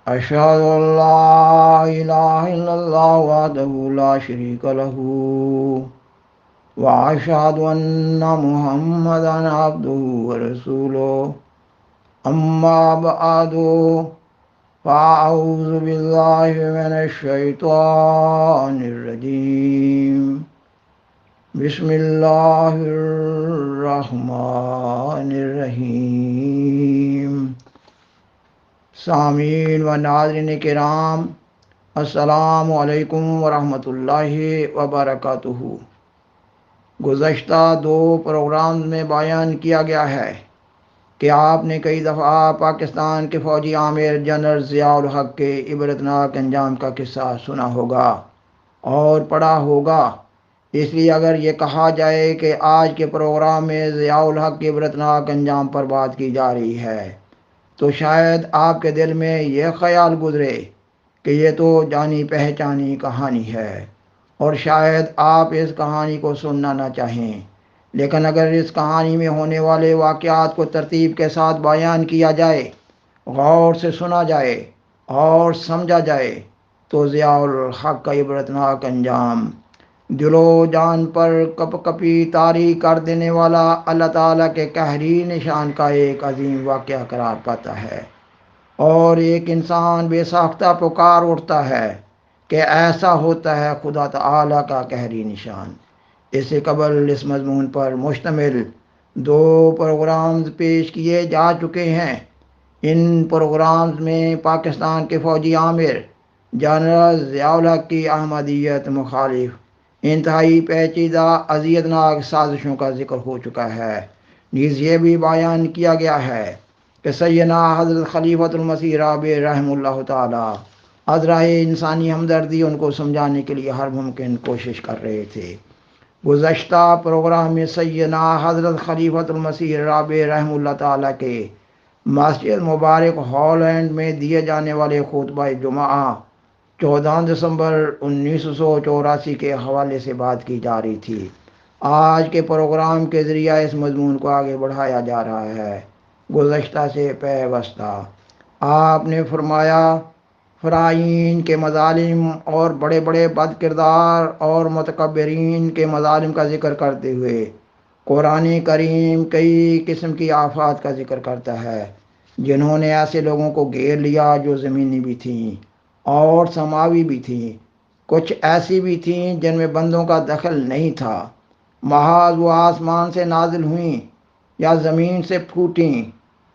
أشهد أن لا إله إلا الله وحده لا شريك له وأشهد أن محمدا عبده ورسوله أما بعد فأعوذ بالله من الشيطان الرجيم بسم الله الرحمن الرحیم۔ سامعین و ناظرین کرام، السلام علیکم ورحمۃ اللہ وبرکاتہ۔ گزشتہ دو پروگرام میں بیان کیا گیا ہے کہ آپ نے کئی دفعہ پاکستان کے فوجی عامر جنرل ضیاء الحق کے عبرتناک انجام کا قصہ سنا ہوگا اور پڑھا ہوگا۔ اس لیے اگر یہ کہا جائے کہ آج کے پروگرام میں ضیاء الحق کے عبرتناک انجام پر بات کی جا رہی ہے تو شاید آپ کے دل میں یہ خیال گزرے کہ یہ تو جانی پہچانی کہانی ہے اور شاید آپ اس کہانی کو سننا نہ چاہیں، لیکن اگر اس کہانی میں ہونے والے واقعات کو ترتیب کے ساتھ بیان کیا جائے، غور سے سنا جائے اور سمجھا جائے تو ضیاء الحق کا عبرتناک انجام دل و جان پر کپ کپی طاری کر دینے والا اللہ تعالیٰ کے قہری نشان کا ایک عظیم واقعہ قرار پاتا ہے، اور ایک انسان بے ساختہ پکار اٹھتا ہے کہ ایسا ہوتا ہے خدا تعالیٰ کا قہری نشان۔ اس سے قبل اس مضمون پر مشتمل دو پروگرامز پیش کیے جا چکے ہیں۔ ان پروگرامز میں پاکستان کے فوجی عامر جنرل ضیاء الحق کی احمدیت مخالف انتہائی پیچیدہ اذیتناک سازشوں کا ذکر ہو چکا ہے، نیز یہ بھی بیان کیا گیا ہے کہ سیدنا حضرت خلیفۃ المسیح رابع رحمہ اللہ تعالی از راہ انسانی ہمدردی ان کو سمجھانے کے لیے ہر ممکن کوشش کر رہے تھے۔ گزشتہ پروگرام میں سیدنا حضرت خلیفۃ المسیح رابع رحمہ اللہ تعالی کے مسجد مبارک ہال اینڈ میں دیے جانے والے خطبہ جمعہ 14 دسمبر 1984 کے حوالے سے بات کی جا رہی تھی۔ آج کے پروگرام کے ذریعہ اس مضمون کو آگے بڑھایا جا رہا ہے۔ گزشتہ سے پیوستہ آپ نے فرمایا، فرعین کے مظالم اور بڑے بڑے بد کردار اور متکبرین کے مظالم کا ذکر کرتے ہوئے قرآن کریم کئی قسم کی آفات کا ذکر کرتا ہے جنہوں نے ایسے لوگوں کو گھیر لیا جو زمینی بھی تھیں اور سماوی بھی تھیں، کچھ ایسی بھی تھیں جن میں بندوں کا دخل نہیں تھا، محض وہ آسمان سے نازل ہوئیں یا زمین سے پھوٹیں،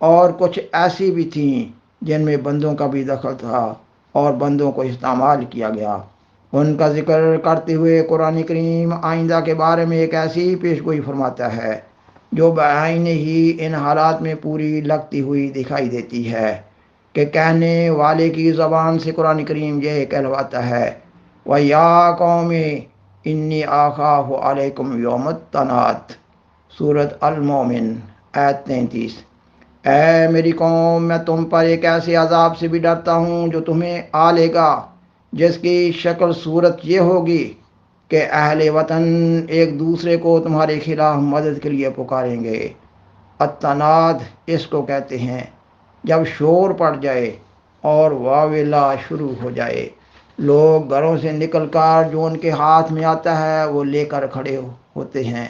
اور کچھ ایسی بھی تھیں جن میں بندوں کا بھی دخل تھا اور بندوں کو استعمال کیا گیا۔ ان کا ذکر کرتے ہوئے قرآن کریم آئندہ کے بارے میں ایک ایسی پیش گوئی فرماتا ہے جو بعین ہی ان حالات میں پوری لگتی ہوئی دکھائی دیتی ہے کہ کہنے والے کی زبان سے قرآن کریم یہ کہلواتا ہے، وَيَا قَوْمِ إِنِّي أَخَافُ عَلَيْكُمْ يَوْمَ التَّنَادِ، سورۃ المومن آیت 33۔ اے میری قوم، میں تم پر ایک ایسے عذاب سے بھی ڈرتا ہوں جو تمہیں آ لے گا، جس کی شکل صورت یہ ہوگی کہ اہل وطن ایک دوسرے کو تمہارے خلاف مدد کے لیے پکاریں گے۔ التناد اس کو کہتے ہیں جب شور پڑ جائے اور واویلا شروع ہو جائے، لوگ گھروں سے نکل کر جو ان کے ہاتھ میں آتا ہے وہ لے کر کھڑے ہوتے ہیں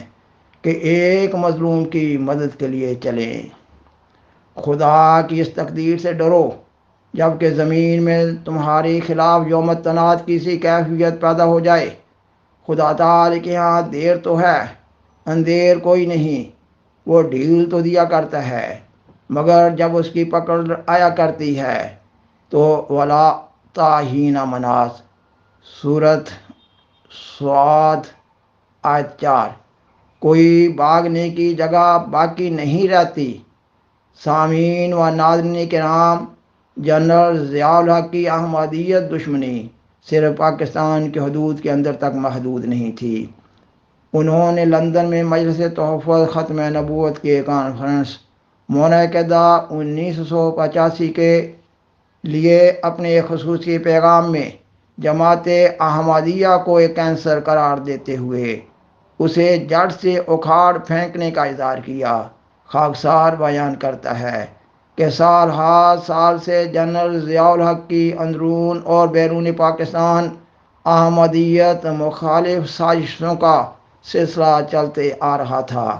کہ ایک مظلوم کی مدد کے لیے چلیں۔ خدا کی اس تقدیر سے ڈرو جب کہ زمین میں تمہارے خلاف یوم التناد کی سی کیفیت پیدا ہو جائے۔ خدا تعالی کے ہاں دیر تو ہے، اندیر کوئی نہیں، وہ ڈھیل تو دیا کرتا ہے، مگر جب اس کی پکڑ آیا کرتی ہے تو ولا تاہین مناس، سورۃ صاد آیت 4، کوئی بھاگنے کی جگہ باقی نہیں رہتی۔ سامعین و ناظرین کرام، جنرل ضیاء الحق کی احمدیت دشمنی صرف پاکستان کی حدود کے اندر تک محدود نہیں تھی۔ انہوں نے لندن میں مجلس تحفظ ختم نبوت کی کانفرنس منعقدہ 1985 کے لیے اپنے ایک خصوصی پیغام میں جماعت احمدیہ کو ایک کینسر قرار دیتے ہوئے اسے جڑ سے اکھاڑ پھینکنے کا اظہار کیا۔ خاکسار بیان کرتا ہے کہ سال ہر سال سے جنرل ضیاء الحق کی اندرون اور بیرون پاکستان احمدیت مخالف سازشوں کا سلسلہ چلتے آ رہا تھا،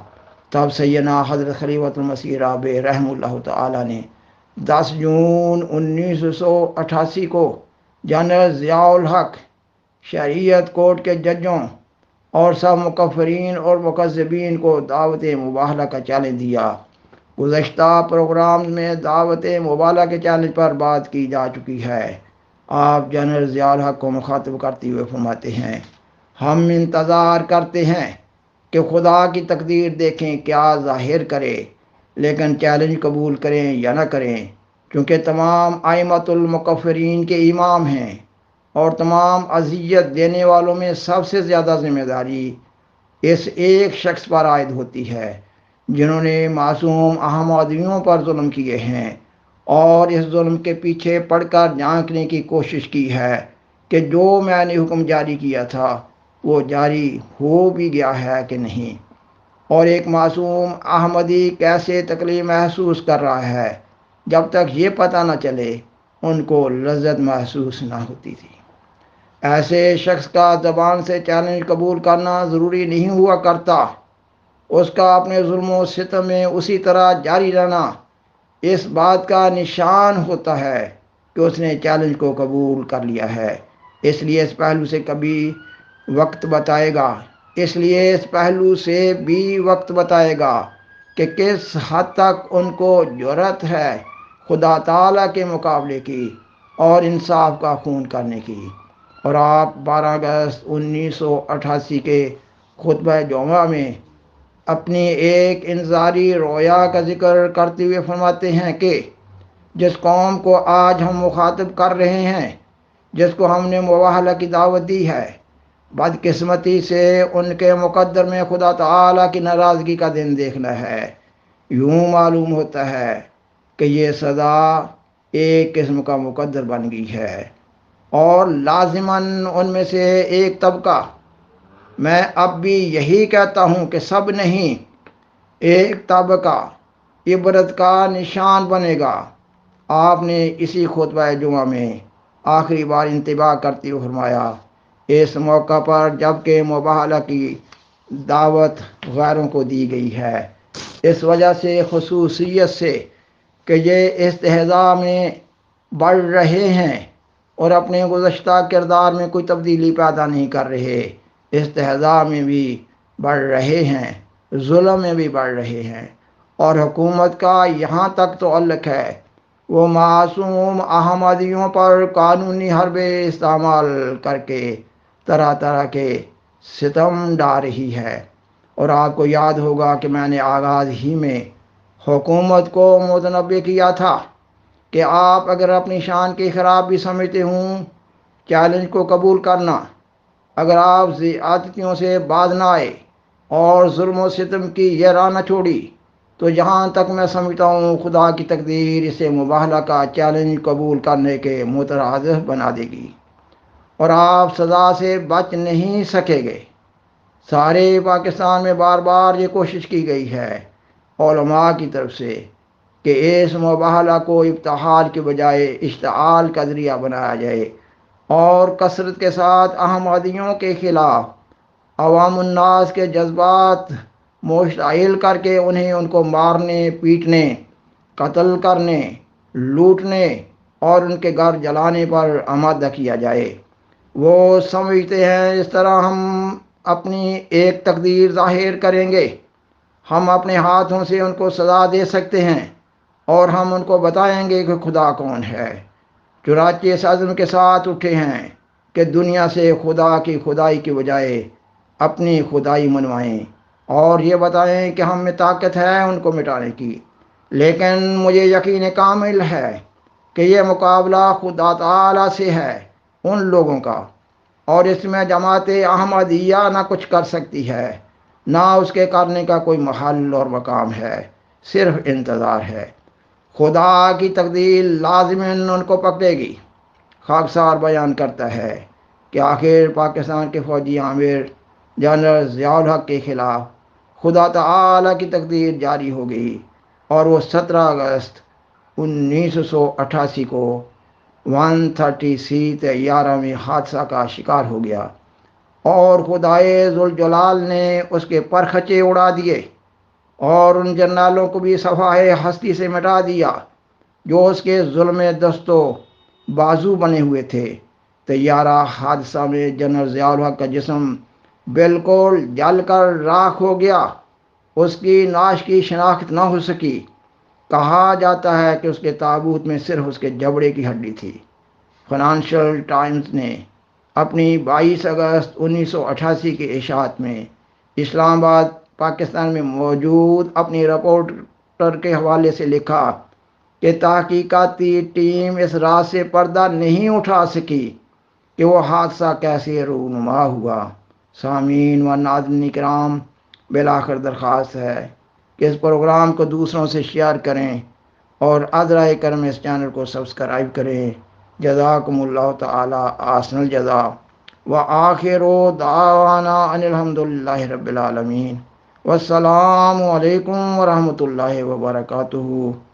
تب سیدنا حضرت خلیفۃ المسیح رابع رحمہ اللہ تعالی نے 10 جون 1988 کو جنرل ضیاء الحق، شریعت کورٹ کے ججوں اور سب مکفرین اور مکذبین کو دعوت مباہلہ کا چیلنج دیا۔ گزشتہ پروگرام میں دعوت مباہلہ کے چیلنج پر بات کی جا چکی ہے۔ آپ جنرل ضیاء الحق کو مخاطب کرتے ہوئے فرماتے ہیں، ہم انتظار کرتے ہیں کہ خدا کی تقدیر دیکھیں کیا ظاہر کرے، لیکن چیلنج قبول کریں یا نہ کریں، چونکہ تمام ائمۃ المکفرین کے امام ہیں اور تمام اذیت دینے والوں میں سب سے زیادہ ذمہ داری اس ایک شخص پر عائد ہوتی ہے جنہوں نے معصوم احمدیوں پر ظلم کیے ہیں، اور اس ظلم کے پیچھے پڑ کر جھانکنے کی کوشش کی ہے کہ جو میں نے حکم جاری کیا تھا وہ جاری ہو بھی گیا ہے کہ نہیں، اور ایک معصوم احمدی کیسے تکلیف محسوس کر رہا ہے جب تک یہ پتہ نہ چلے ان کو لذت محسوس نہ ہوتی تھی۔ ایسے شخص کا زبان سے چیلنج قبول کرنا ضروری نہیں ہوا کرتا، اس کا اپنے ظلم و ستم میں اسی طرح جاری رہنا اس بات کا نشان ہوتا ہے کہ اس نے چیلنج کو قبول کر لیا ہے۔ اس لیے اس پہلو سے بھی وقت بتائے گا کہ کس حد تک ان کو جرأت ہے خدا تعالیٰ کے مقابلے کی اور انصاف کا خون کرنے کی۔ اور آپ 12 اگست 1988 کے خطبہ جمعہ میں اپنی ایک انذاری رویا کا ذکر کرتے ہوئے فرماتے ہیں کہ جس قوم کو آج ہم مخاطب کر رہے ہیں، جس کو ہم نے مباہلہ کی دعوت دی ہے، بدقسمتی سے ان کے مقدر میں خدا تعالیٰ کی ناراضگی کا دن دیکھنا ہے۔ یوں معلوم ہوتا ہے کہ یہ سزا ایک قسم کا مقدر بن گئی ہے، اور لازماً ان میں سے ایک طبقہ، میں اب بھی یہی کہتا ہوں کہ سب نہیں، ایک طبقہ عبرت کا نشان بنے گا۔ آپ نے اسی خطبہ جمعہ میں آخری بار انتباہ کرتے ہوئے فرمایا، اس موقع پر جب کہ مباہلہ کی دعوت غیروں کو دی گئی ہے، اس وجہ سے خصوصیت سے کہ یہ استہزاء میں بڑھ رہے ہیں اور اپنے گزشتہ کردار میں کوئی تبدیلی پیدا نہیں کر رہے، استہزاء میں بھی بڑھ رہے ہیں، ظلم میں بھی بڑھ رہے ہیں، اور حکومت کا یہاں تک تعلق ہے وہ معصوم احمدیوں پر قانونی حربے استعمال کر کے طرح طرح کے ستم ڈال رہی ہے۔ اور آپ کو یاد ہوگا کہ میں نے آغاز ہی میں حکومت کو متنبہ کیا تھا کہ آپ اگر اپنی شان کی خراب بھی سمجھتے ہوں چیلنج کو قبول کرنا، اگر آپ زیادتیوں سے باز نہ آئے اور ظلم و ستم کی یہ راہ نہ چھوڑی، تو جہاں تک میں سمجھتا ہوں خدا کی تقدیر اسے مباہلہ کا چیلنج قبول کرنے کے مترادف بنا دے گی اور آپ سزا سے بچ نہیں سکے گے۔ سارے پاکستان میں بار بار یہ کوشش کی گئی ہے علماء کی طرف سے کہ اس مباہلہ کو ابتحال کے بجائے اشتعال کا ذریعہ بنایا جائے اور کثرت کے ساتھ احمدیوں کے خلاف عوام الناس کے جذبات مشتعل کر کے انہیں ان کو مارنے، پیٹنے، قتل کرنے، لوٹنے اور ان کے گھر جلانے پر آمادہ کیا جائے۔ وہ سمجھتے ہیں اس طرح ہم اپنی ایک تقدیر ظاہر کریں گے، ہم اپنے ہاتھوں سے ان کو سزا دے سکتے ہیں اور ہم ان کو بتائیں گے کہ خدا کون ہے۔ چنانچہ اس عزم کے ساتھ اٹھے ہیں کہ دنیا سے خدا کی خدائی کی بجائے اپنی خدائی منوائیں اور یہ بتائیں کہ ہم میں طاقت ہے ان کو مٹانے کی۔ لیکن مجھے یقین کامل ہے کہ یہ مقابلہ خدا تعالیٰ سے ہے، ان لوگوں کا، اور اس میں جماعت احمدیہ نہ کچھ کر سکتی ہے، نہ اس کے کرنے کا کوئی محل اور مقام ہے، صرف انتظار ہے۔ خدا کی تقدیر لازماً ان کو پکڑے گی۔ خاکسار بیان کرتا ہے کہ آخر پاکستان کے فوجی عامر جنرل ضیاء الحق کے خلاف خدا تعالیٰ کی تقدیر جاری ہو گئی اور وہ 17 اگست 1988 کو 130C طیارہ میں حادثہ کا شکار ہو گیا اور خدائے ذوالجلال نے اس کے پرخچے اڑا دیے اور ان جنرالوں کو بھی صفحۂ ہستی سے مٹا دیا جو اس کے ظلم دست و بازو بنے ہوئے تھے۔ طیارہ حادثہ میں جنرل ضیاء الحق کا جسم بالکل جل کر راکھ ہو گیا، اس کی نعش کی شناخت نہ ہو سکی۔ کہا جاتا ہے کہ اس کے تابوت میں صرف اس کے جبڑے کی ہڈی تھی۔ فنانشل ٹائمز نے اپنی 22 اگست 1988 کی اشاعت میں اسلام آباد پاکستان میں موجود اپنی رپورٹر کے حوالے سے لکھا کہ تحقیقاتی ٹیم اس راز سے پردہ نہیں اٹھا سکی کہ وہ حادثہ کیسے رونما ہوا۔ سامعین و ناظرین کرام، بالآخر درخواست ہے کہ اس پروگرام کو دوسروں سے شیئر کریں اور ادرائے کرم اس چینل کو سبسکرائب کریں۔ جزاکم اللہ تعالی احسن الجزا وآخر دعوانا ان الحمدللہ رب العالمین۔ والسلام علیکم ورحمۃ اللہ وبرکاتہ۔